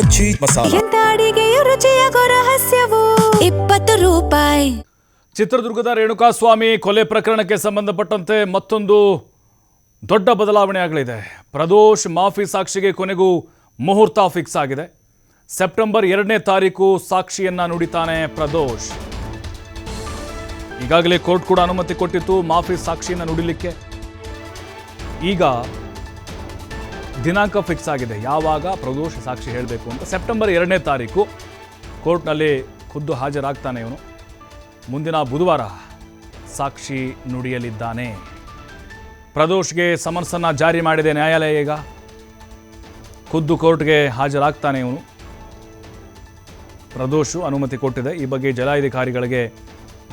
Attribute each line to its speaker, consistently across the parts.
Speaker 1: ಮಜ್ಜಿ ಮಸಾಲ.
Speaker 2: ಎಂತ ಅಡಿಗೆಯ ರುಚಿಯಾಗೋ ರಹಸ್ಯವು 20 ರೂಪಾಯಿ.
Speaker 3: ಚಿತ್ರದುರ್ಗದ ರೇಣುಕಾಸ್ವಾಮಿ ಕೊಲೆ ಪ್ರಕರಣಕ್ಕೆ ಸಂಬಂಧಪಟ್ಟಂತೆ ಮತ್ತೊಂದು ದೊಡ್ಡ ಬದಲಾವಣೆ ಆಗಲಿದೆ. ಪ್ರದೋಷ್ ಮಾಫಿ ಸಾಕ್ಷಿಗೆ ಕೊನೆಗೂ ಮುಹೂರ್ತ ಫಿಕ್ಸ್ ಆಗಿದೆ. ಸೆಪ್ಟೆಂಬರ್ 2ನೇ ತಾರೀಕು ಸಾಕ್ಷಿಯನ್ನ ನುಡಿತಾನೆ ಪ್ರದೋಷ್. ಈಗಾಗಲೇ ಕೋರ್ಟ್ ಕೂಡ ಅನುಮತಿ ಕೊಟ್ಟಿತ್ತು ಮಾಫಿ ಸಾಕ್ಷಿಯನ್ನು ನುಡಿಲಿಕ್ಕೆ. ಈಗ ದಿನಾಂಕ ಫಿಕ್ಸ್ ಆಗಿದೆ, ಯಾವಾಗ ಪ್ರದೋಷ್ ಸಾಕ್ಷಿ ಹೇಳಬೇಕು ಅಂತ. ಸೆಪ್ಟೆಂಬರ್ 2ನೇ ತಾರೀಕು ಕೋರ್ಟ್ನಲ್ಲಿ ಖುದ್ದು ಹಾಜರಾಗ್ತಾನೆ ಇವನು. ಮುಂದಿನ ಬುಧವಾರ ಸಾಕ್ಷಿ ನುಡಿಯಲಿದ್ದಾನೆ. ಪ್ರದೋಷ್ಗೆ ಸಮನ್ಸನ್ನು ಜಾರಿ ಮಾಡಿದೆ ನ್ಯಾಯಾಲಯ. ಈಗ ಖುದ್ದು ಕೋರ್ಟ್ಗೆ ಹಾಜರಾಗ್ತಾನೆ ಇವನು. ಪ್ರದೋಷು ಅನುಮತಿ ಕೊಟ್ಟಿದೆ. ಈ ಬಗ್ಗೆ ಜಿಲ್ಲಾಧಿಕಾರಿಗಳಿಗೆ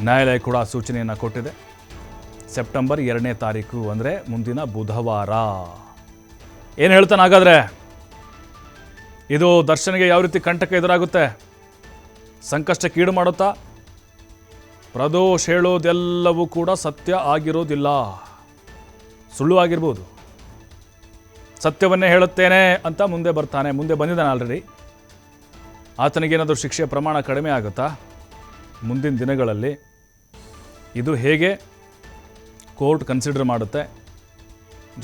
Speaker 3: ನ್ಯಾಯಾಲಯ ಕೂಡ ಸೂಚನೆಯನ್ನು ಕೊಟ್ಟಿದೆ. ಸೆಪ್ಟೆಂಬರ್ 2ನೇ ತಾರೀಕು ಅಂದರೆ ಮುಂದಿನ ಬುಧವಾರ. ಏನು ಹೇಳ್ತಾನೆ ಹಾಗಾದರೆ? ಇದು ದರ್ಶನ್ಗೆ ಯಾವ ರೀತಿ ಕಂಟಕ ಎದುರಾಗುತ್ತೆ? ಸಂಕಷ್ಟಕ್ಕೀಡು ಮಾಡುತ್ತಾ? ಪ್ರದೋಷ್ ಹೇಳೋದೆಲ್ಲವೂ ಕೂಡ ಸತ್ಯ ಆಗಿರೋದಿಲ್ಲ, ಸುಳ್ಳು ಆಗಿರ್ಬೋದು. ಸತ್ಯವನ್ನೇ ಹೇಳುತ್ತೇನೆ ಅಂತ ಮುಂದೆ ಬರ್ತಾನೆ. ಮುಂದೆ ಬಂದಿದ್ದಾನೆ ಆಲ್ರೆಡಿ. ಆತನಿಗೇನಾದರೂ ಶಿಕ್ಷೆಯ ಪ್ರಮಾಣ ಕಡಿಮೆ ಆಗುತ್ತಾ ಮುಂದಿನ ದಿನಗಳಲ್ಲಿ? ಇದು ಹೇಗೆ ಕೋರ್ಟ್ ಕನ್ಸಿಡರ್ ಮಾಡುತ್ತೆ.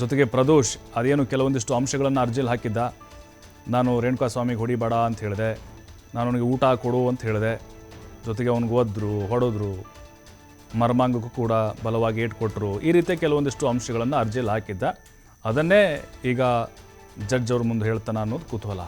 Speaker 3: ಜೊತೆಗೆ ಪ್ರದೋಷ್ ಅದೇನು ಕೆಲವೊಂದಿಷ್ಟು ಅಂಶಗಳನ್ನು ಅರ್ಜಿಯಲ್ಲಿ ಹಾಕಿದ್ದ. ನಾನು ರೇಣುಕಾಸ್ವಾಮಿಗೆ ಹೊಡಿಬೇಡ ಅಂತ ಹೇಳಿದೆ, ನಾನು ಅವನಿಗೆ ಊಟ ಕೊಡು ಅಂತ ಹೇಳಿದೆ, ಜೊತೆಗೆ ಅವನಿಗೆ ಒದ್ರು ಹೊಡೆದ್ರು, ಮರ್ಮಾಂಗಕ್ಕೂ ಕೂಡ ಬಲವಾಗಿ ಏಟು ಕೊಟ್ಟರು, ಈ ರೀತಿಯ ಕೆಲವೊಂದಿಷ್ಟು ಅಂಶಗಳನ್ನು ಅರ್ಜಿಯಲ್ಲಿ ಹಾಕಿದ್ದ. ಅದನ್ನೇ ಈಗ ಜಡ್ಜ್ ಅವ್ರ ಮುಂದೆ ಹೇಳ್ತಾನೆ ಅನ್ನೋದು ಕುತೂಹಲ.